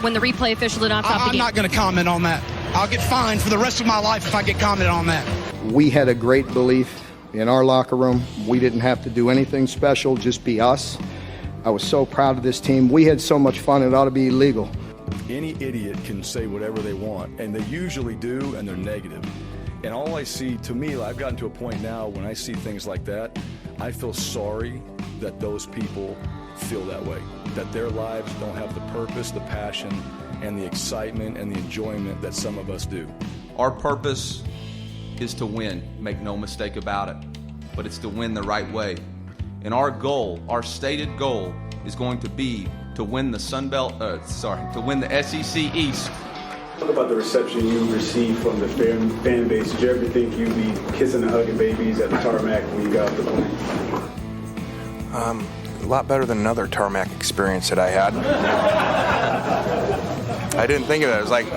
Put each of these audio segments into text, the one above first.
when the replay official did not stop the game? I'm not going to comment on that. I'll get fined for the rest of my life if I get commented on that. We had a great belief in our locker room. We didn't have to do anything special, just be us. I was so proud of this team. We had so much fun, it ought to be illegal. Any idiot can say whatever they want, and they usually do, and they're negative. And all I see, to me, I've gotten to a point now when I see things like that, I feel sorry that those people feel that way, that their lives don't have the purpose, the passion, and the excitement and the enjoyment that some of us do. Our purpose is to win, make no mistake about it, but it's to win the right way. And our goal, our stated goal, is going to be to win the to win the SEC East. Talk about the reception you received from the fan base. Did you ever think you'd be kissing and hugging babies at the tarmac when you got off the plane? A lot better than another tarmac experience that I had. I didn't think of it. It was like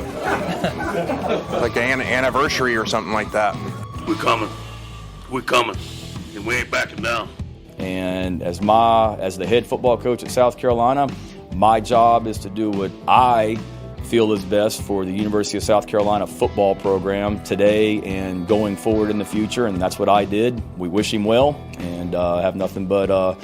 an anniversary or something like that. We're coming, and we ain't backing down. And as the head football coach at South Carolina, my job is to do what I feel is best for the University of South Carolina football program today and going forward in the future, and that's what I did. We wish him well, and have nothing but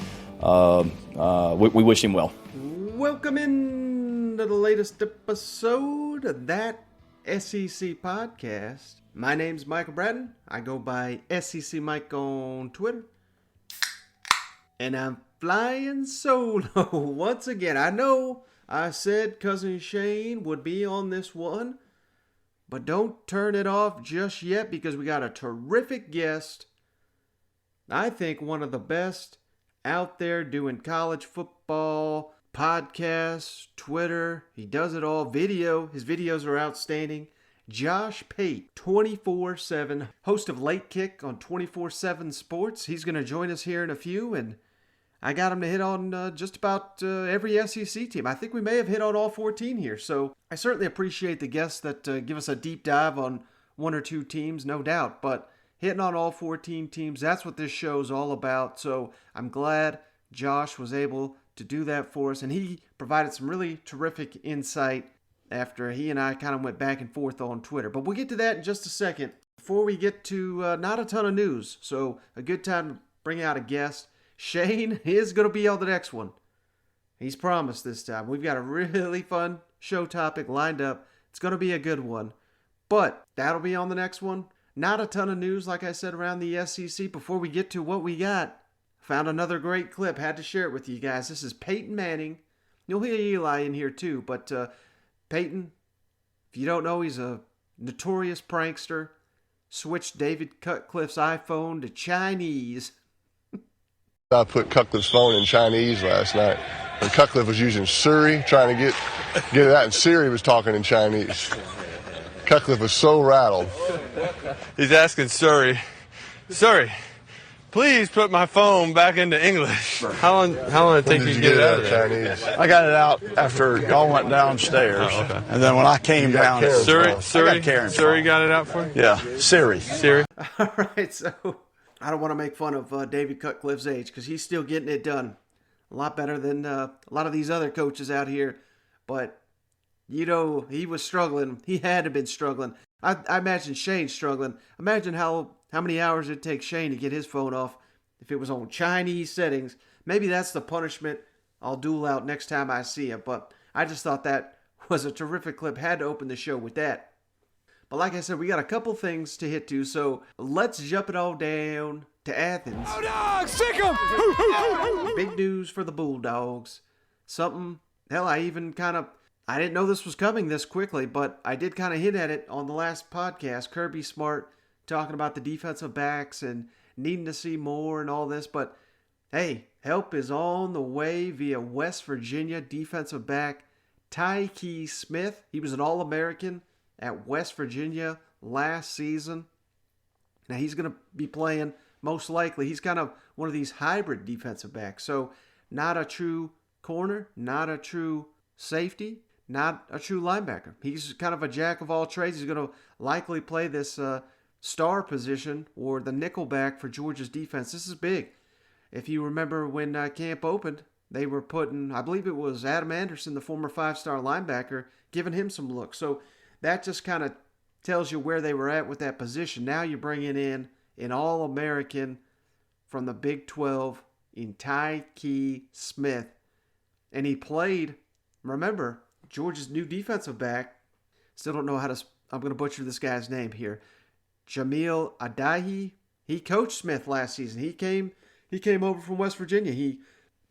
we wish him well. Welcome in to the latest episode of That SEC Podcast. My name's Michael Bratton. I go by SEC Mike on Twitter. And I'm flying solo once again. I know I said Cousin Shane would be on this one, but don't turn it off just yet because we got a terrific guest. I think one of the best out there doing college football, podcasts, Twitter. He does it all. Video. His videos are outstanding. Josh Pate, 24/7, host of Late Kick on 24/7 Sports. He's going to join us here in a few, and I got him to hit on just about every SEC team. I think we may have hit on all 14 here, so I certainly appreciate the guests that give us a deep dive on one or two teams, no doubt, but hitting on all 14 teams, that's what this show's all about, so I'm glad Josh was able to do that for us, and he provided some really terrific insight after he and I kind of went back and forth on Twitter. But we'll get to that in just a second. Before we get to not a ton of news, so a good time to bring out a guest. Shane is going to be on the next one. He's promised this time. We've got a really fun show topic lined up. It's going to be a good one. But that'll be on the next one. Not a ton of news, like I said, around the SEC. Before we get to what we got, found another great clip. Had to share it with you guys. This is Peyton Manning. You'll hear Eli in here too. But Peyton, if you don't know, he's a notorious prankster. Switched David Cutcliffe's iPhone to Chinese. I put Cutcliffe's phone in Chinese last night. And Cutcliffe was using Siri, trying to get it out, and Siri was talking in Chinese. Cutcliffe was so rattled. He's asking Siri, please put my phone back into English. How long did it take you to get it out of Chinese? I got it out after y'all went downstairs. Oh, okay. And then when I came down, Siri got it out for you? Yeah, Siri. All right, so I don't want to make fun of David Cutcliffe's age because he's still getting it done. A lot better than a lot of these other coaches out here. But, you know, he was struggling. He had to have been struggling. I imagine Shane's struggling. Imagine how many hours it'd take Shane to get his phone off if it was on Chinese settings. Maybe that's the punishment I'll duel out next time I see him. But I just thought that was a terrific clip. Had to open the show with that. But like I said, we got a couple things to hit to, so let's jump it all down to Athens. Bulldogs, sick 'em! Big news for the Bulldogs. Something, hell, I didn't know this was coming this quickly, but I did kind of hint at it on the last podcast. Kirby Smart talking about the defensive backs and needing to see more and all this, but hey, help is on the way via West Virginia defensive back Tyke Smith. He was an All-American at West Virginia last season. Now he's going to be playing, most likely, he's kind of one of these hybrid defensive backs. So not a true corner, not a true safety, not a true linebacker. He's kind of a jack of all trades. He's going to likely play this star position or the nickel back for Georgia's defense. This is big. If you remember when camp opened, they were putting, I believe it was Adam Anderson, the former 5-star linebacker, giving him some looks. So that just kind of tells you where they were at with that position. Now you're bringing in an All-American from the Big 12 in Tyke Smith. And he played, remember, Georgia's new defensive back. Still don't know how to, I'm going to butcher this guy's name here. Jamil Adahi. He coached Smith last season. He came over from West Virginia. He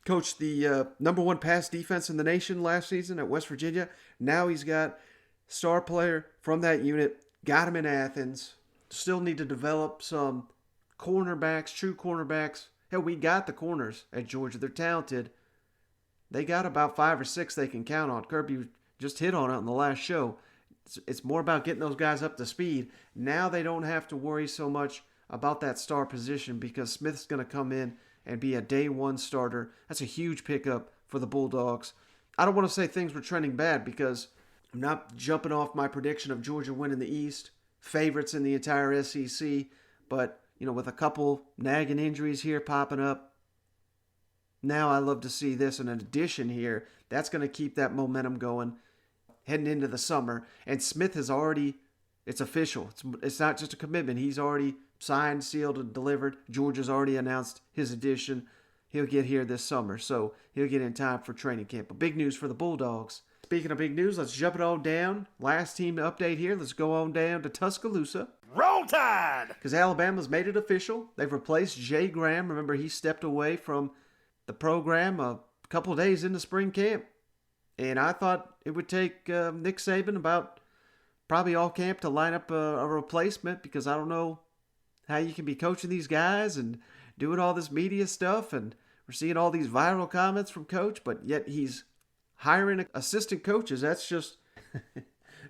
coached the number 1 pass defense in the nation last season at West Virginia. Now he's got star player from that unit. Got him in Athens. Still need to develop some cornerbacks, true cornerbacks. Hell, we got the corners at Georgia. They're talented. They got about 5 or 6 they can count on. Kirby just hit on it in the last show. It's more about getting those guys up to speed. Now they don't have to worry so much about that star position because Smith's going to come in and be a day 1 starter. That's a huge pickup for the Bulldogs. I don't want to say things were trending bad because I'm not jumping off my prediction of Georgia winning the East, favorites in the entire SEC, but with a couple nagging injuries here popping up, now I love to see this. And in addition here, that's going to keep that momentum going heading into the summer. And Smith has already, it's official. It's not just a commitment. He's already signed, sealed, and delivered. Georgia's already announced his addition. He'll get here this summer, so he'll get in time for training camp. But big news for the Bulldogs. Speaking of big news, let's jump it on down. Last team to update here. Let's go on down to Tuscaloosa. Roll Tide! Because Alabama's made it official. They've replaced Jay Graham. Remember, he stepped away from the program a couple of days into spring camp. And I thought it would take Nick Saban about probably all camp to line up a replacement because I don't know how you can be coaching these guys and doing all this media stuff. And we're seeing all these viral comments from Coach, but yet he's hiring assistant coaches. That's just,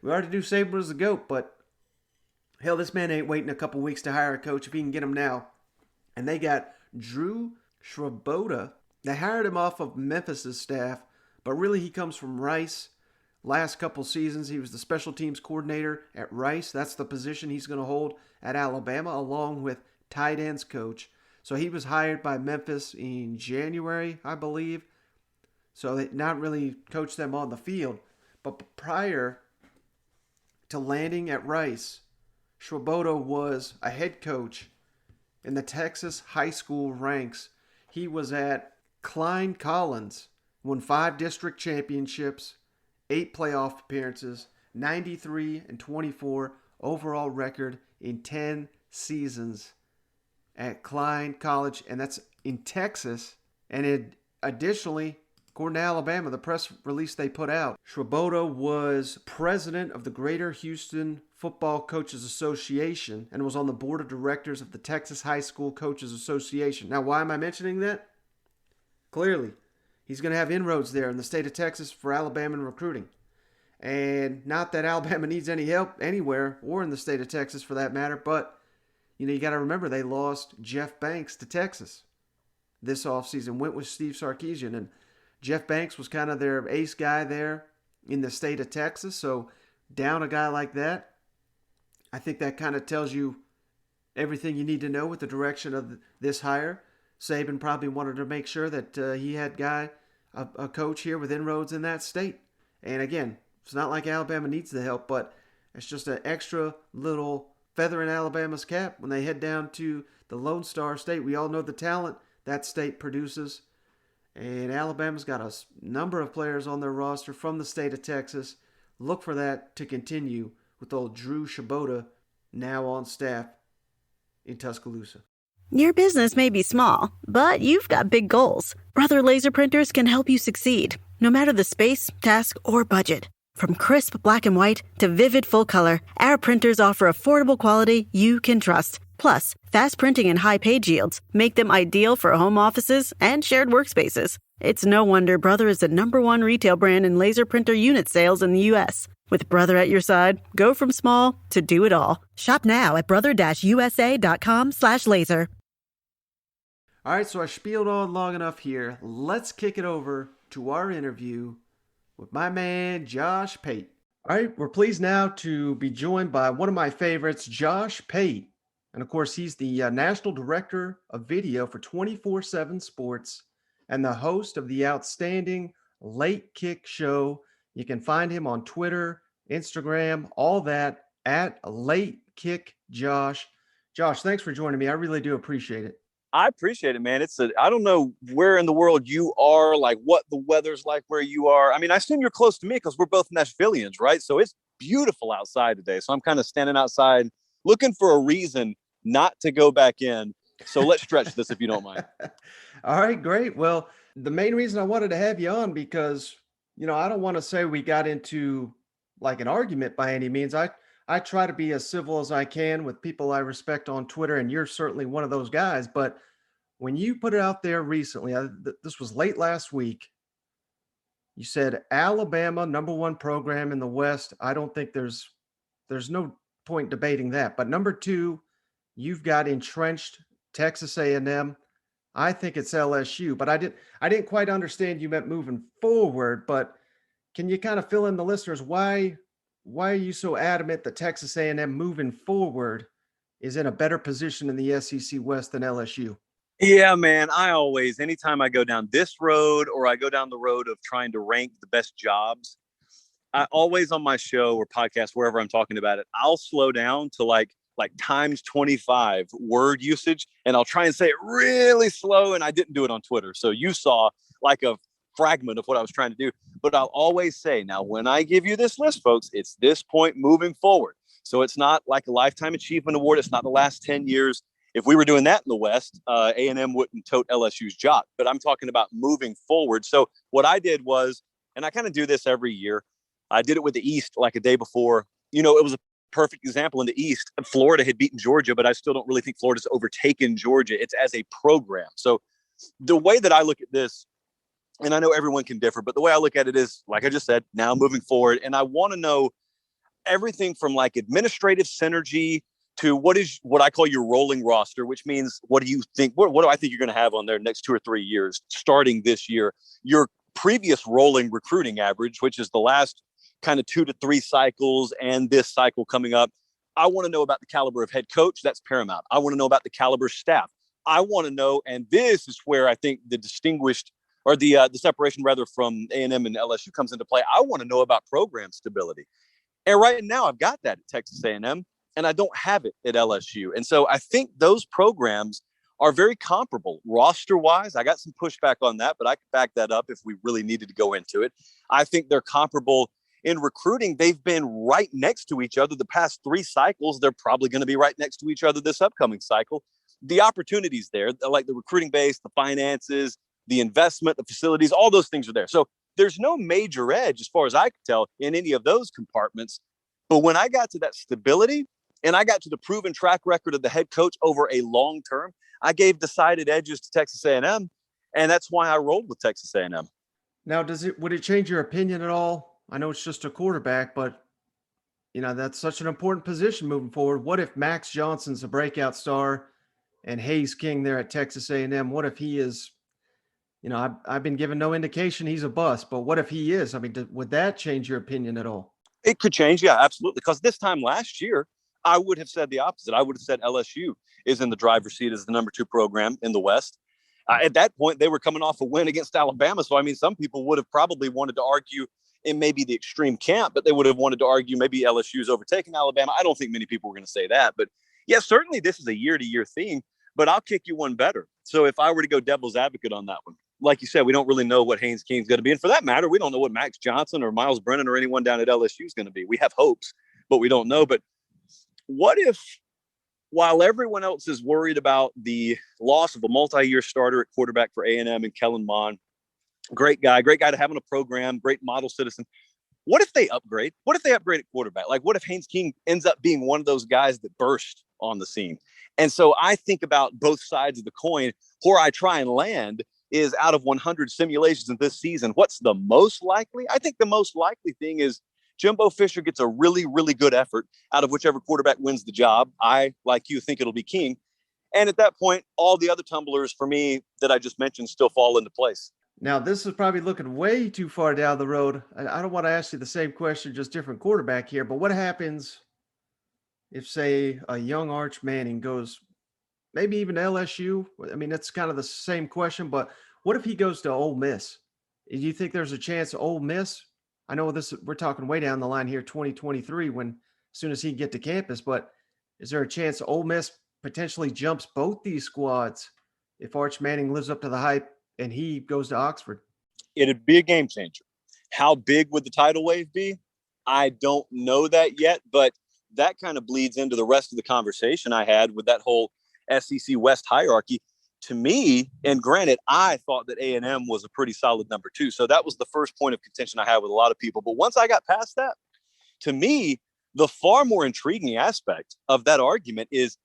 we already knew Saban was the GOAT, but hell, this man ain't waiting a couple weeks to hire a coach if he can get him now. And they got Drew Schroboda. They hired him off of Memphis' staff, but really he comes from Rice. Last couple seasons, he was the special teams coordinator at Rice. That's the position he's going to hold at Alabama, along with tight ends coach. So he was hired by Memphis in January, I believe. So they not really coached them on the field. But prior to landing at Rice, Schroboda was a head coach in the Texas high school ranks. He was at Klein Collins, won 5 district championships, 8 playoff appearances, 93-24 overall record in 10 seasons at Klein College, and that's in Texas. And additionally, according to Alabama, the press release they put out, Schroboda was president of the Greater Houston Football Coaches Association and was on the board of directors of the Texas High School Coaches Association. Now, why am I mentioning that? Clearly, he's going to have inroads there in the state of Texas for Alabama in recruiting. And not that Alabama needs any help anywhere or in the state of Texas for that matter, but you got to remember they lost Jeff Banks to Texas this offseason, went with Steve Sarkisian, and Jeff Banks was kind of their ace guy there in the state of Texas. So down a guy like that, I think that kind of tells you everything you need to know with the direction of this hire. Saban probably wanted to make sure that he had a coach here with inroads in that state. And again, it's not like Alabama needs the help, but it's just an extra little feather in Alabama's cap when they head down to the Lone Star State. We all know the talent that state produces. And Alabama's got a number of players on their roster from the state of Texas. Look for that to continue with old Drew Schroboda now on staff in Tuscaloosa. Your business may be small, but you've got big goals. Brother Laser Printers can help you succeed, no matter the space, task, or budget. From crisp black and white to vivid full color, our printers offer affordable quality you can trust. Plus, fast printing and high page yields make them ideal for home offices and shared workspaces. It's no wonder Brother is the #1 retail brand in laser printer unit sales in the U.S. With Brother at your side, go from small to do it all. Shop now at brother-usa.com/laser. All right, so I spieled on long enough here. Let's kick it over to our interview with my man, Josh Pate. All right, we're pleased now to be joined by one of my favorites, Josh Pate. And of course, he's the National Director of Video for 24/7 Sports. and the host of the outstanding Late Kick Show. You can find him on Twitter, Instagram, all that, at Late Kick Josh. Josh, thanks for joining me. I really do appreciate it. I appreciate it, man. I don't know where in the world you are, like what the weather's like where you are. I mean, I assume you're close to me because we're both Nashvillians, right? So it's beautiful outside today. So I'm kind of standing outside looking for a reason not to go back in. So let's stretch this if you don't mind. All right, great. Well, the main reason I wanted to have you on because, I don't want to say we got into like an argument by any means. I try to be as civil as I can with people I respect on Twitter, and you're certainly one of those guys. But when you put it out there recently, this was late last week, you said Alabama, number one program in the West. I don't think there's no point debating that. But number two, you've got entrenched Texas A&M. I think it's LSU, but I didn't quite understand you meant moving forward. But can you kind of fill in the listeners why are you so adamant that Texas A&M moving forward is in a better position in the SEC West than LSU? Yeah, man. Anytime I go down this road or I go down the road of trying to rank the best jobs, I always on my show or podcast, wherever I'm talking about it, I'll slow down to like times 25 word usage, and I'll try and say it really slow. And I didn't do it on Twitter. So you saw like a fragment of what I was trying to do, but I'll always say, now, when I give you this list, folks, it's this point moving forward. So it's not like a lifetime achievement award. It's not the last 10 years. If we were doing that in the West, A&M wouldn't tote LSU's job, but I'm talking about moving forward. So what I did was, and I kind of do this every year, I did it with the East like a day before. It was a perfect example in the East. Florida had beaten Georgia, but I still don't really think Florida's overtaken Georgia. It's as a program. So the way that I look at this, and I know everyone can differ, but the way I look at it is, like I just said, now moving forward. And I want to know everything from like administrative synergy to what I call your rolling roster, which means what do you think, what do I think you're going to have on there next 2 or 3 years, starting this year, your previous rolling recruiting average, which is the last kind of 2 to 3 cycles and this cycle coming up. I want to know about the caliber of head coach. That's paramount. I want to know about the caliber staff. I want to know, and this is where I think the separation rather from A&M and LSU comes into play. I want to know about program stability. And right now I've got that at Texas A&M, and I don't have it at LSU. And so I think those programs are very comparable roster-wise. I got some pushback on that, but I could back that up if we really needed to go into it. I think they're comparable in recruiting. They've been right next to each other the past 3 cycles. They're probably going to be right next to each other this upcoming cycle. The opportunities there, like the recruiting base, the finances, the investment, the facilities, all those things are there. So there's no major edge, as far as I could tell, in any of those compartments. But when I got to that stability and I got to the proven track record of the head coach over a long term, I gave decided edges to Texas A&M, and that's why I rolled with Texas A&M. Now, would it change your opinion at all? I know it's just a quarterback, but that's such an important position moving forward. What if Max Johnson's a breakout star and Hayes King there at Texas A&M? What if he is? I've been given no indication he's a bust, but what if he is? I mean, would that change your opinion at all? It could change, yeah, absolutely. Because this time last year, I would have said the opposite. I would have said LSU is in the driver's seat as the number 2 program in the West. At that point, they were coming off a win against Alabama. So, I mean, some people would have probably wanted to argue in maybe the extreme camp, but they would have wanted to argue maybe LSU's overtaking Alabama. I don't think many people were going to say that. But, yeah, certainly this is a year-to-year thing. But I'll kick you one better. So if I were to go devil's advocate on that one, like you said, we don't really know what Haynes King's going to be. And for that matter, we don't know what Max Johnson or Miles Brennan or anyone down at LSU is going to be. We have hopes, but we don't know. But what if, while everyone else is worried about the loss of a multi-year starter at quarterback for A&M and Kellen Mond, great guy to have on a program, great model citizen. What if they upgrade? What if they upgrade at quarterback? Like, what if Haynes King ends up being one of those guys that burst on the scene? And so I think about both sides of the coin. Where I try and land is, out of 100 simulations in this season, what's the most likely? I think the most likely thing is Jimbo Fisher gets a really, really good effort out of whichever quarterback wins the job. I, like you, think it'll be King. And at that point, all the other tumblers for me that I just mentioned still fall into place. Now, this is probably looking way too far down the road. I don't want to ask you the same question, just different quarterback here, but what happens if, say, a young Arch Manning goes maybe even LSU? I mean, that's kind of the same question, but What if he goes to Ole Miss? Do you think there's a chance Ole Miss? I know we're talking way down the line here, 2023, when as soon as he can get to campus, but is there a chance Ole Miss potentially jumps both these squads if Arch Manning lives up to the hype and he goes to Oxford? It'd be a game changer. How big would the tidal wave be? I don't know that yet, but that kind of bleeds into the rest of the conversation I had with that whole SEC West hierarchy. To me, and granted, I thought that A&M was a pretty solid number 2. So that was the first point of contention I had with a lot of people. But once I got past that, to me, the far more intriguing aspect of that argument is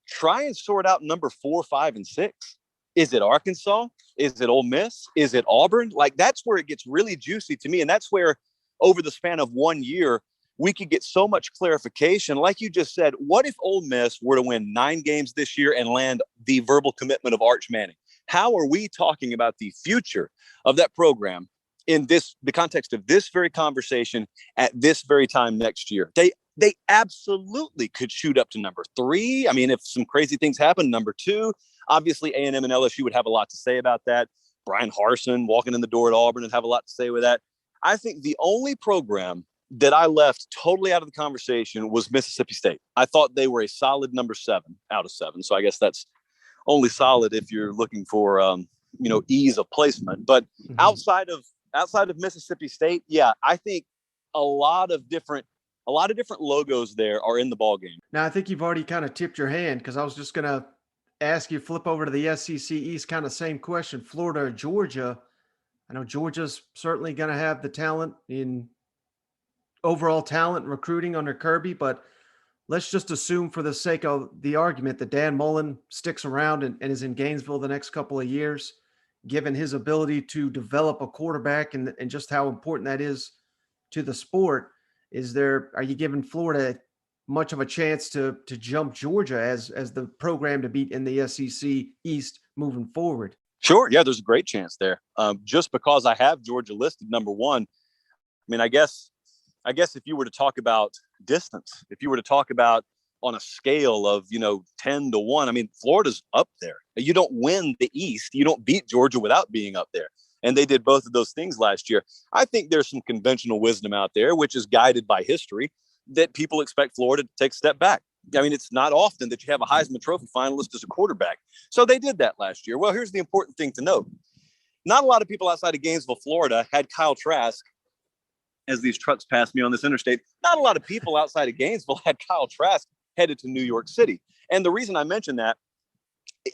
try and sort out number 4, 5, and 6. Is it Arkansas? Is it Ole Miss? Is it Auburn? Like, that's where it gets really juicy to me. And that's where over the span of 1 year, we could get so much clarification. Like you just said, what if Ole Miss were to win 9 games this year and land the verbal commitment of Arch Manning? How are we talking about the future of that program in the context of this very conversation at this very time next year? They absolutely could shoot up to number 3. I mean, if some crazy things happen, number 2. Obviously, A&M and LSU would have a lot to say about that. Bryan Harsin walking in the door at Auburn and have a lot to say with that. I think the only program that I left totally out of the conversation was Mississippi State. I thought they were a solid number 7 out of 7. So I guess that's only solid if you're looking for, ease of placement. But outside of Mississippi State, yeah, I think a lot of different logos there are in the ball game. Now, I think you've already kind of tipped your hand, because I was just going to ask you, flip over to the SEC East, kind of same question, Florida or Georgia. I know Georgia's certainly going to have the talent in overall talent recruiting under Kirby, but let's just assume for the sake of the argument that Dan Mullen sticks around and is in Gainesville the next couple of years, given his ability to develop a quarterback and just how important that is to the sport. Are you giving Florida much of a chance to jump Georgia as the program to beat in the SEC East moving forward? Sure. Yeah, there's a great chance there. Just because I have Georgia listed number 1. I mean, I guess if you were to talk about distance, if you were to talk about on a scale of, 10 to 1, I mean, Florida's up there. You don't win the East. You don't beat Georgia without being up there. And they did both of those things last year. I think there's some conventional wisdom out there, which is guided by history, that people expect Florida to take a step back. I mean, it's not often that you have a Heisman Trophy finalist as a quarterback. So they did that last year. Well, here's the important thing to note. Not a lot of people outside of Gainesville, Florida, had Kyle Trask. As these trucks pass me on this interstate, not a lot of people outside of Gainesville had Kyle Trask headed to New York City. And the reason I mention that,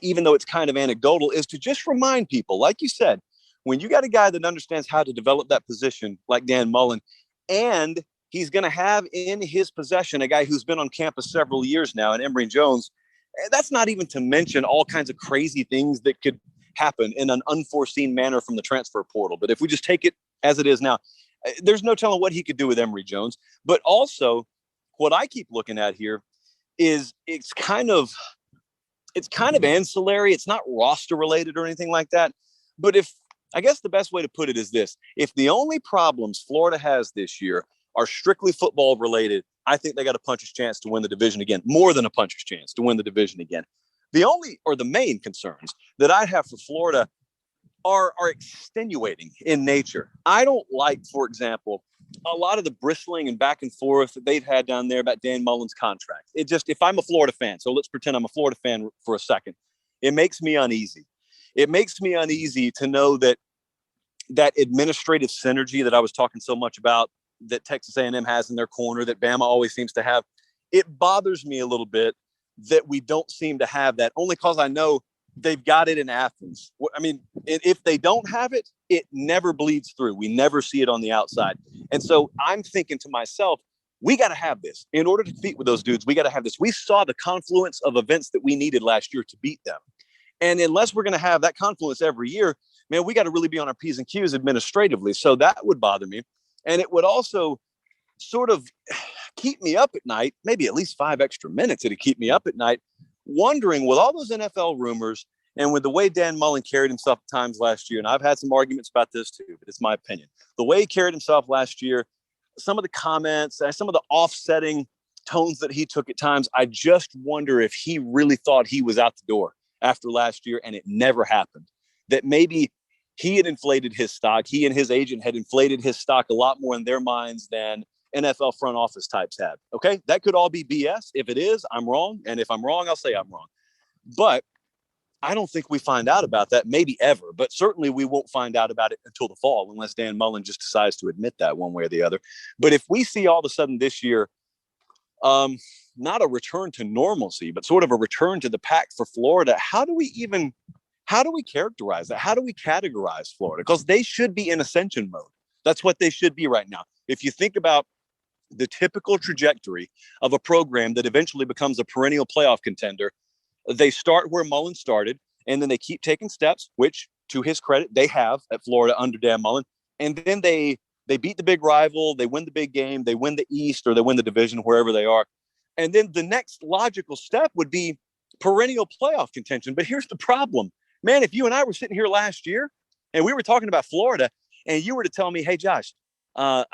even though it's kind of anecdotal, is to just remind people, like you said, when you got a guy that understands how to develop that position like Dan Mullen, and he's going to have in his possession a guy who's been on campus several years now, and Emory Jones, that's not even to mention all kinds of crazy things that could happen in an unforeseen manner from the transfer portal. But if we just take it as it is now, there's no telling what he could do with Emory Jones. But also, what I keep looking at here is it's kind of ancillary. It's not roster related or anything like that. But I guess the best way to put it is this: if the only problems Florida has this year are strictly football related, I think they got a puncher's chance to win the division again, more than a puncher's chance to win the division again. The main concerns that I have for Florida are extenuating in nature. I don't like, for example, a lot of the bristling and back and forth that they've had down there about Dan Mullen's contract. If I'm a Florida fan, so let's pretend I'm a Florida fan for a second, it makes me uneasy. It makes me uneasy to know that administrative synergy that I was talking so much about, that Texas A&M has in their corner, that Bama always seems to have, it bothers me a little bit that we don't seem to have that, only because I know they've got it in Athens. I mean, if they don't have it, it never bleeds through. We never see it on the outside. And so I'm thinking to myself, we got to have this. In order to compete with those dudes, we got to have this. We saw the confluence of events that we needed last year to beat them. And unless we're going to have that confluence every year, man, we got to really be on our P's and Q's administratively. So that would bother me. And it would also sort of keep me up at night, maybe at least 5 extra minutes. It'd keep me up at night, wondering with all those NFL rumors and with the way Dan Mullen carried himself at times last year, and I've had some arguments about this too, but it's my opinion. The way he carried himself last year, some of the comments, some of the offsetting tones that he took at times, I just wonder if he really thought he was out the door after last year, and it never happened. that maybe he had inflated his stock. He and his agent had inflated his stock a lot more in their minds than NFL front office types had. Okay. That could all be BS. If it is, I'm wrong. And if I'm wrong, I'll say I'm wrong. But I don't think we find out about that maybe ever, but certainly we won't find out about it until the fall, unless Dan Mullen just decides to admit that one way or the other. But if we see all of a sudden this year, not a return to normalcy, but sort of a return to the pack for Florida, how do we characterize that? How do we categorize Florida? Because they should be in ascension mode. That's what they should be right now. If you think about the typical trajectory of a program that eventually becomes a perennial playoff contender, they start where Mullen started, and then they keep taking steps, which, to his credit, they have at Florida under Dan Mullen. And then they beat the big rival, they win the big game, they win the East, or they win the division, wherever they are. And then the next logical step would be perennial playoff contention. But here's the problem. Man, if you and I were sitting here last year, and we were talking about Florida, and you were to tell me, hey, Josh, I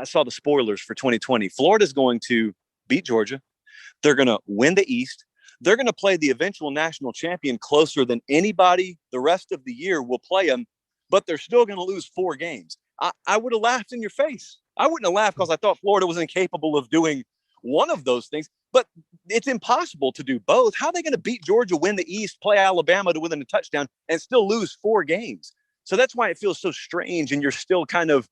saw the spoilers for 2020. Florida's going to beat Georgia. They're going to win the East. They're going to play the eventual national champion closer than anybody the rest of the year will play them, but they're still going to lose 4 games. I would have laughed in your face. I wouldn't have laughed because I thought Florida was incapable of doing one of those things, but it's impossible to do both. How are they going to beat Georgia, win the East, play Alabama to win a touchdown, and still lose 4 games? So that's why it feels so strange, and you're still kind of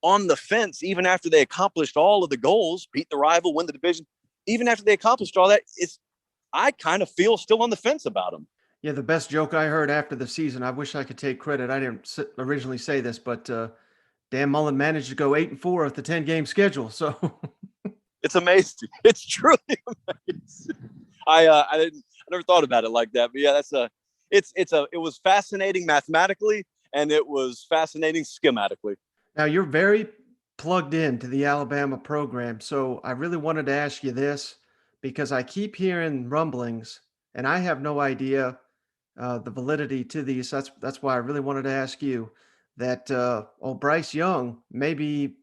on the fence even after they accomplished all of the goals, beat the rival, win the division. Even after they accomplished all that, I kind of feel still on the fence about them. Yeah, the best joke I heard after the season, I wish I could take credit. I didn't originally say this, but Dan Mullen managed to go 8-4 with the 10-game schedule. So it's amazing. It's truly amazing. I never thought about it like that, but yeah, it was fascinating mathematically, and it was fascinating schematically. Now you're very plugged into the Alabama program, so I really wanted to ask you this, because I keep hearing rumblings, and I have no idea the validity to these. That's why I really wanted to ask you that Bryce Young, maybe,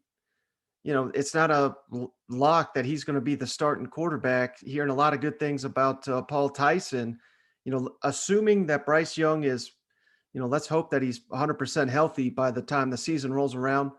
it's not a lock that he's going to be the starting quarterback. Hearing a lot of good things about Paul Tyson, assuming that Bryce Young is, let's hope that he's 100% healthy by the time the season rolls around.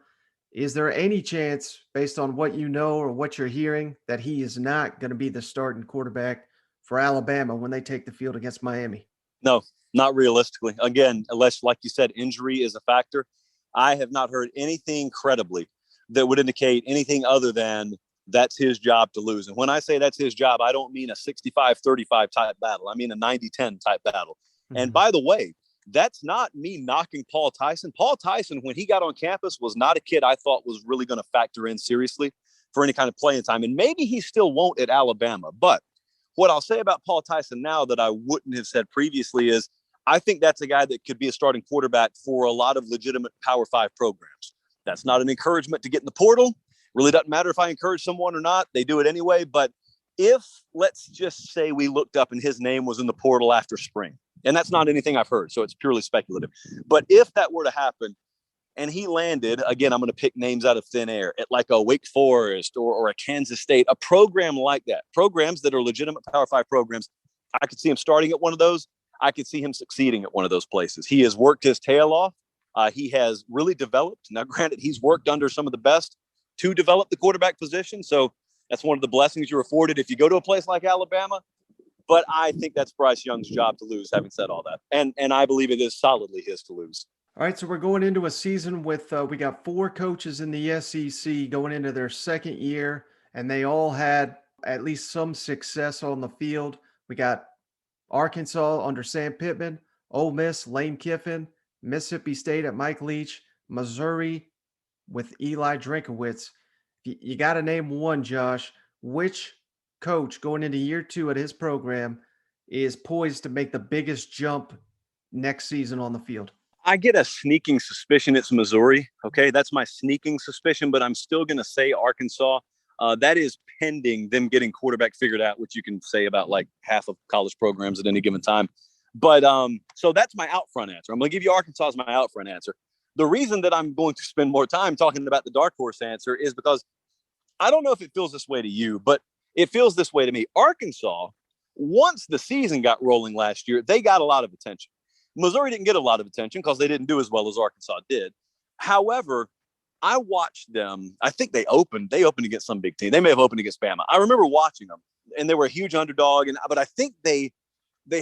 Is there any chance, based on what you know or what you're hearing, that he is not going to be the starting quarterback for Alabama when they take the field against Miami? No, not realistically. Again, unless, like you said, injury is a factor. I have not heard anything credibly that would indicate anything other than that's his job to lose. And when I say that's his job, I don't mean a 65-35 type battle. I mean a 90-10 type battle. Mm-hmm. And by the way, that's not me knocking Paul Tyson. Paul Tyson, when he got on campus, was not a kid I thought was really going to factor in seriously for any kind of playing time. And maybe he still won't at Alabama. But what I'll say about Paul Tyson now that I wouldn't have said previously is I think that's a guy that could be a starting quarterback for a lot of legitimate Power 5 programs. That's not an encouragement to get in the portal. Really doesn't matter if I encourage someone or not. They do it anyway. But if, let's just say, we looked up and his name was in the portal after spring, and that's not anything I've heard, so it's purely speculative. But if that were to happen and he landed, again, I'm going to pick names out of thin air, at like a Wake Forest or a Kansas State, a program like that, programs that are legitimate Power 5 programs, I could see him starting at one of those. I could see him succeeding at one of those places. He has worked his tail off. He has really developed. Now, granted, he's worked under some of the best to develop the quarterback position. So that's one of the blessings you're afforded if you go to a place like Alabama. But I think that's Bryce Young's job to lose, having said all that. And I believe it is solidly his to lose. All right, so we're going into a season with we got 4 coaches in the SEC going into their second year, and they all had at least some success on the field. We got Arkansas under Sam Pittman, Ole Miss, Lane Kiffin, Mississippi State at Mike Leach, Missouri with Eli Drinkwitz. You got to name one, Josh. Which coach going into year 2 at his program is poised to make the biggest jump next season on the field? I get a sneaking suspicion it's Missouri. Okay, that's my sneaking suspicion, but I'm still going to say Arkansas. That is pending them getting quarterback figured out, which you can say about like half of college programs at any given time. But so that's my out front answer. I'm going to give you Arkansas as my out front answer. The reason that I'm going to spend more time talking about the dark horse answer is because I don't know if it feels this way to you, but it feels this way to me. Arkansas, once the season got rolling last year, they got a lot of attention. Missouri didn't get a lot of attention because they didn't do as well as Arkansas did. However, I watched them. I think they opened against some big team. They may have opened against Bama. I remember watching them, and they were a huge underdog. But I think they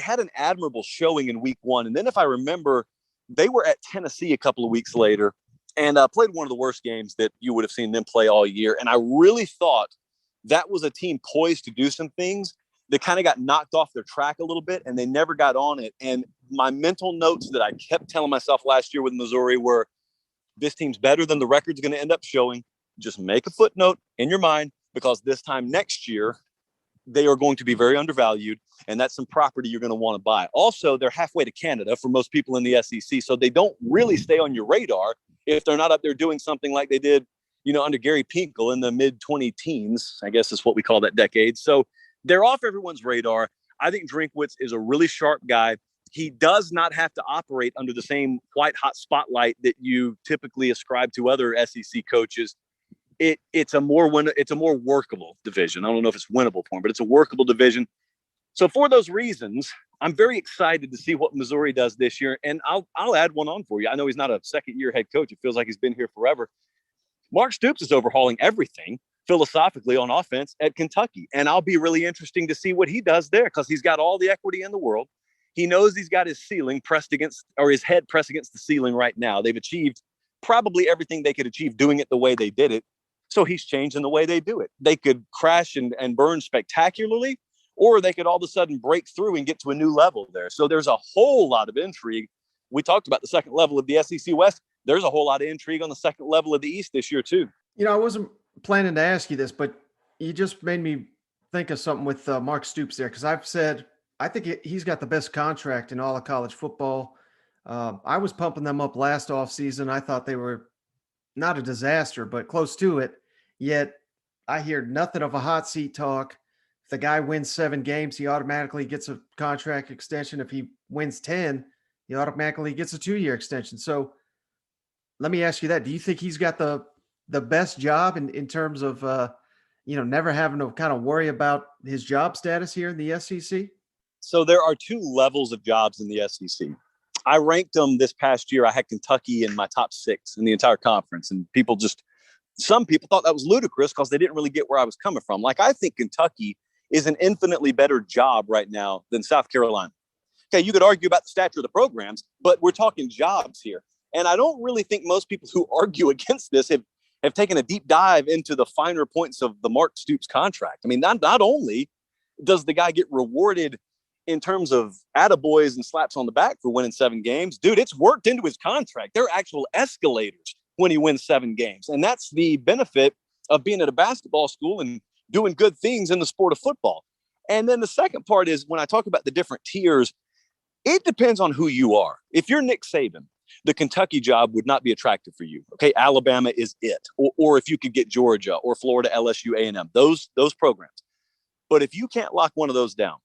had an admirable showing in week 1. And then if I remember, they were at Tennessee a couple of weeks later and played one of the worst games that you would have seen them play all year. And I really thought that was a team poised to do some things that kind of got knocked off their track a little bit, and they never got on it. And my mental notes that I kept telling myself last year with Missouri were, this team's better than the record's going to end up showing. Just make a footnote in your mind, because this time next year, they are going to be very undervalued, and that's some property you're going to want to buy. Also, they're halfway to Canada for most people in the SEC, so they don't really stay on your radar if they're not up there doing something like they did, under Gary Pinkel in the mid-2010s, I guess is what we call that decade. So they're off everyone's radar. I think Drinkwitz is a really sharp guy. He does not have to operate under the same white-hot spotlight that you typically ascribe to other SEC coaches. It's a more workable division. I don't know if it's winnable for him, but it's a workable division. So for those reasons, I'm very excited to see what Missouri does this year. And I'll add one on for you. I know he's not a second-year head coach. It feels like he's been here forever. Mark Stoops is overhauling everything philosophically on offense at Kentucky. And I'll be really interesting to see what he does there, because he's got all the equity in the world. He knows he's got his ceiling pressed against, or his head pressed against the ceiling right now. They've achieved probably everything they could achieve doing it the way they did it. So he's changing the way they do it. They could crash and burn spectacularly, or they could all of a sudden break through and get to a new level there. So there's a whole lot of intrigue. We talked about the second level of the SEC West. There's a whole lot of intrigue on the second level of the East this year too. I wasn't planning to ask you this, but you just made me think of something with Mark Stoops there, because I've said I think he's got the best contract in all of college football. I was pumping them up last offseason. I thought they were not a disaster, but close to it. Yet I hear nothing of a hot seat talk. If the guy wins 7 games, he automatically gets a contract extension. If he wins 10, he automatically gets a 2-year extension. So let me ask you that. Do you think he's got the best job in terms of, never having to kind of worry about his job status here in the SEC? So there are 2 levels of jobs in the SEC. I ranked them this past year. I had Kentucky in my top 6 in the entire conference, and some people thought that was ludicrous because they didn't really get where I was coming from. Like, I think Kentucky is an infinitely better job right now than South Carolina. Okay, you could argue about the stature of the programs, but we're talking jobs here. And I don't really think most people who argue against this have taken a deep dive into the finer points of the Mark Stoops contract. I mean, not only does the guy get rewarded in terms of attaboys and slaps on the back for winning 7 games, dude, it's worked into his contract. They're actual escalators when he wins 7 games. And that's the benefit of being at a basketball school and doing good things in the sport of football. And then the second part is, when I talk about the different tiers, it depends on who you are. If you're Nick Saban, the Kentucky job would not be attractive for you. Okay, Alabama is it. Or if you could get Georgia or Florida, LSU, A&M, those programs. But if you can't lock one of those down,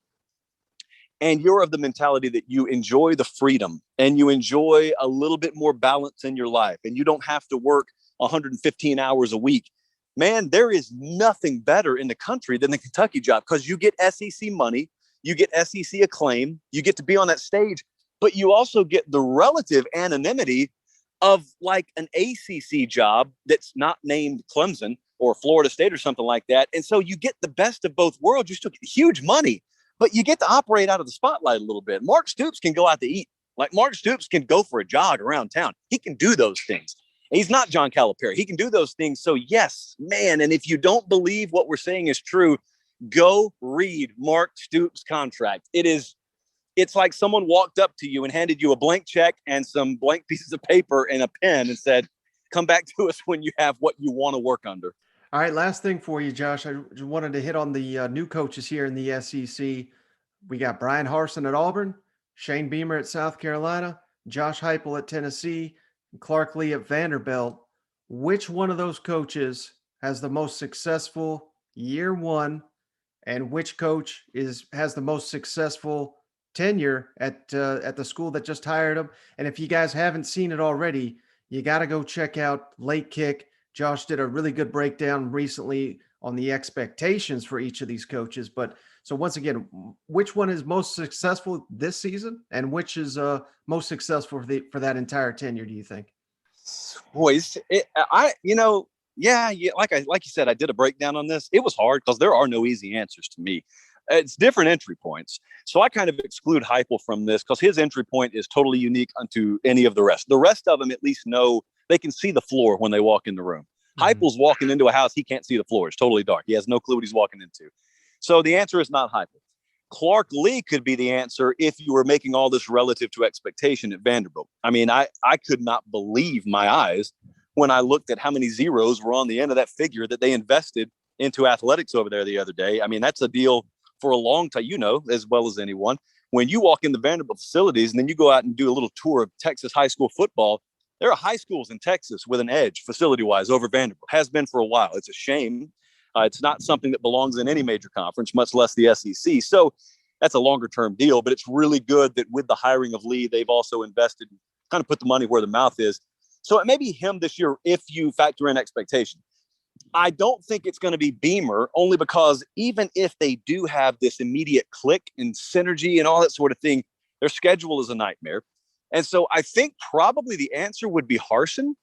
and you're of the mentality that you enjoy the freedom and you enjoy a little bit more balance in your life, and you don't have to work 115 hours a week, man, there is nothing better in the country than the Kentucky job, because you get SEC money, you get SEC acclaim, you get to be on that stage, but you also get the relative anonymity of like an ACC job that's not named Clemson or Florida State or something like that. And so you get the best of both worlds. You still get huge money, but you get to operate out of the spotlight a little bit. Mark Stoops can go out to eat. Like, Mark Stoops can go for a jog around town. He can do those things. He's not John Calipari. He can do those things. So yes, man. And if you don't believe what we're saying is true, go read Mark Stoops' contract. It's like someone walked up to you and handed you a blank check and some blank pieces of paper and a pen and said, come back to us when you have what you want to work under. All right, last thing for you, Josh. I just wanted to hit on the new coaches here in the SEC. We got Bryan Harsin at Auburn, Shane Beamer at South Carolina, Josh Heupel at Tennessee, and Clark Lee at Vanderbilt. Which one of those coaches has the most successful year one, and which coach has the most successful tenure at the school that just hired him? And if you guys haven't seen it already, you got to go check out Late Kick. Josh did a really good breakdown recently on the expectations for each of these coaches. But So once again, which one is most successful this season, and which is most successful for that entire tenure, do you think? Boys, like you said, I did a breakdown on this. It was hard because there are no easy answers to me. It's different entry points. So I kind of exclude Heupel from this because his entry point is totally unique unto any of the rest. The rest of them at least know they can see the floor when they walk in the room. Heupel's walking into a house, he can't see the floor. It's totally dark. He has no clue what he's walking into. So the answer is not Heupel. Clark Lee could be the answer if you were making all this relative to expectation at Vanderbilt. I mean, I could not believe my eyes when I looked at how many zeros were on the end of that figure that they invested into athletics over there the other day. I mean, that's a deal for a long time, as well as anyone. When you walk in the Vanderbilt facilities and then you go out and do a little tour of Texas high school football, there are high schools in Texas with an edge facility-wise over Vanderbilt. Has been for a while. It's a shame. It's not something that belongs in any major conference, much less the SEC. So that's a longer-term deal, but it's really good that with the hiring of Lee, they've also invested, kind of put the money where the mouth is. So it may be him this year if you factor in expectation. I don't think it's going to be Beamer, only because even if they do have this immediate click and synergy and all that sort of thing, their schedule is a nightmare. And so I think probably the answer would be Harsin.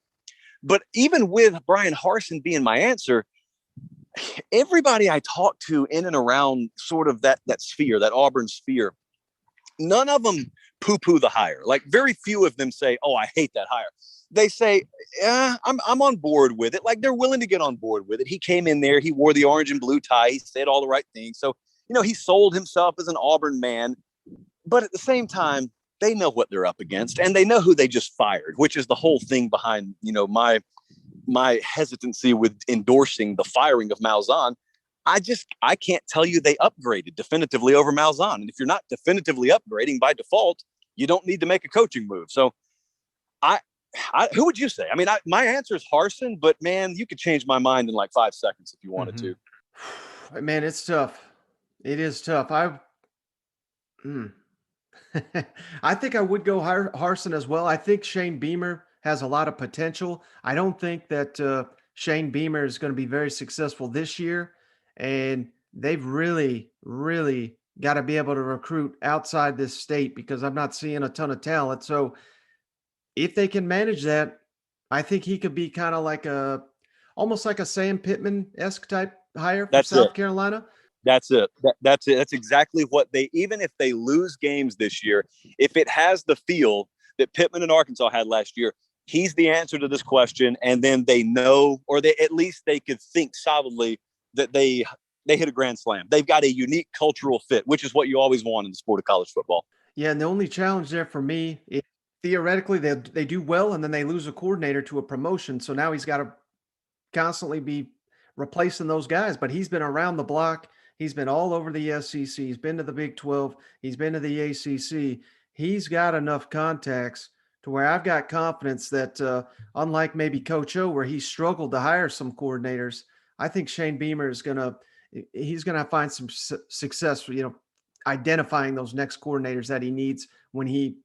But even with Bryan Harsin being my answer, everybody I talk to in and around sort of that sphere, that Auburn sphere, none of them poo-poo the hire. Like very few of them say, "Oh, I hate that hire." They say, "Yeah, I'm on board with it." Like they're willing to get on board with it. He came in there, he wore the orange and blue tie, he said all the right things. So, he sold himself as an Auburn man. But at the same time, they know what they're up against and they know who they just fired, which is the whole thing behind, my hesitancy with endorsing the firing of Malzahn. I can't tell you they upgraded definitively over Malzahn. And if you're not definitively upgrading by default, you don't need to make a coaching move. So who would you say? I mean, my answer is Harsin, but man, you could change my mind in like 5 seconds if you wanted to. Man, it's tough. It is tough. I think I would go Harsin as well. I think Shane Beamer has a lot of potential. I don't think that Shane Beamer is going to be very successful this year. And they've really, really got to be able to recruit outside this state because I'm not seeing a ton of talent. So if they can manage that, I think he could be kind of like almost like a Sam Pittman-esque type hire for South Carolina. That's it. That's it. That's exactly what even if they lose games this year, if it has the feel that Pittman and Arkansas had last year, he's the answer to this question. And then they know, or at least they could think solidly that they hit a grand slam. They've got a unique cultural fit, which is what you always want in the sport of college football. Yeah. And the only challenge there for me is theoretically they do well and then they lose a coordinator to a promotion. So now he's got to constantly be replacing those guys, but he's been around the block. He's been all over the SEC. He's been to the Big 12. He's been to the ACC. He's got enough contacts to where I've got confidence that unlike maybe Coach O, where he struggled to hire some coordinators, I think Shane Beamer is going to find some success, identifying those next coordinators that he needs when he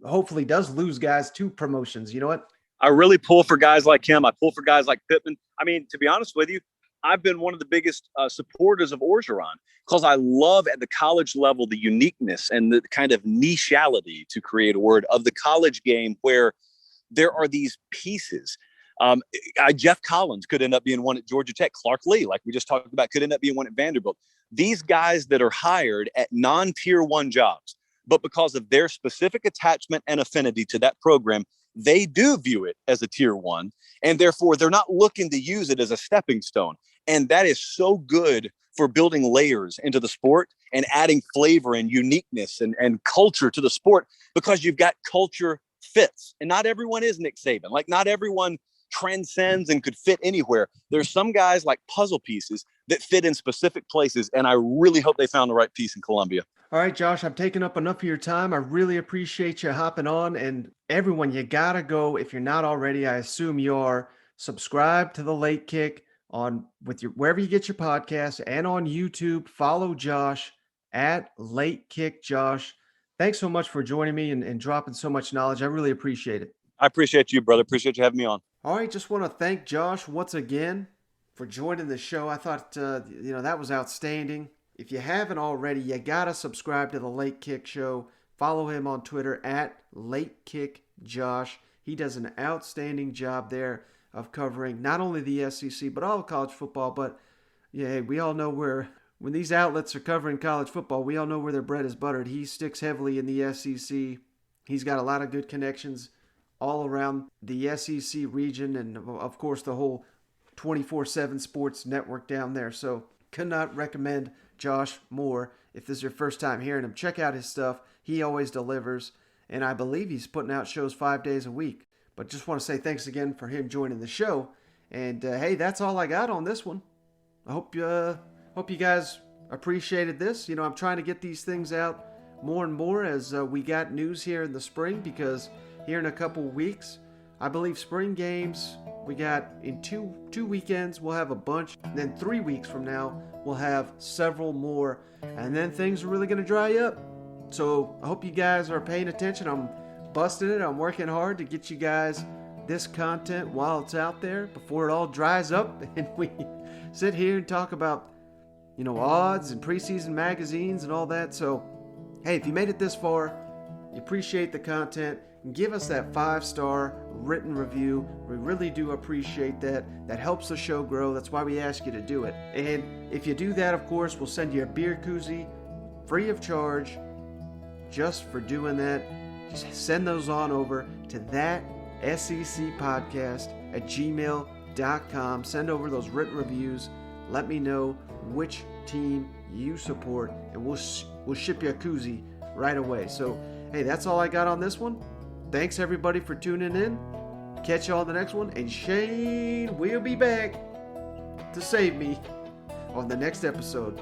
hopefully does lose guys to promotions. You know what? I really pull for guys like him. I pull for guys like Pittman. I mean, to be honest with you, I've been one of the biggest supporters of Orgeron because I love at the college level the uniqueness and the kind of nichality, to create a word, of the college game where there are these pieces. Jeff Collins could end up being one at Georgia Tech. Clark Lee, like we just talked about, could end up being one at Vanderbilt. These guys that are hired at non-tier 1 jobs, but because of their specific attachment and affinity to that program, they do view it as a tier 1, and therefore they're not looking to use it as a stepping stone. And that is so good for building layers into the sport and adding flavor and uniqueness and culture to the sport, because you've got culture fits. And not everyone is Nick Saban. Like not everyone transcends and could fit anywhere. There's some guys like puzzle pieces that fit in specific places. And I really hope they found the right piece in Columbia. All right, Josh, I've taken up enough of your time. I really appreciate you hopping on. And everyone, you got to go, if you're not already, I assume you are, subscribe to The Late Kick wherever you get your podcasts, and on YouTube. Follow Josh at Late Kick Josh. Thanks so much for joining me and dropping so much knowledge. I really appreciate it. I appreciate you, brother. Appreciate you having me on. All right, just want to thank Josh once again for joining the show. I thought, that was outstanding. if you haven't already, you gotta subscribe to the Late Kick Show. Follow him on Twitter at LateKickJosh. He does an outstanding job there of covering not only the SEC, but all of college football. But yeah, we all know when these outlets are covering college football, we all know where their bread is buttered. He sticks heavily in the SEC. He's got a lot of good connections all around the SEC region and, of course, the whole 24/7 sports network down there. So could not recommend Josh more. If this is your first time hearing him, check out his stuff. He always delivers, and I believe he's putting out shows 5 days a week. But just want to say thanks again for him joining the show. And hey, that's all I got on this one. I hope you guys appreciated this. I'm trying to get these things out more and more as we got news here in the spring, because here in a couple weeks, I believe spring games, we got in two weekends, we'll have a bunch. And then 3 weeks from now, we'll have several more. And then things are really going to dry up. So I hope you guys are paying attention. I'm busting it. I'm working hard to get you guys this content while it's out there before it all dries up and we sit here and talk about, odds and preseason magazines and all that. So, hey, if you made it this far, you appreciate the content, give us that 5-star written review. We really do appreciate that. That helps the show grow. That's why we ask you to do it. And if you do that, of course, we'll send you a beer koozie free of charge just for doing that. Just send those on over to that SEC podcast at gmail.com. Send over those written reviews. Let me know which team you support, and we'll ship you a koozie right away. So, hey, that's all I got on this one. Thanks, everybody, for tuning in. Catch you on the next one, and Shane will be back to save me on the next episode.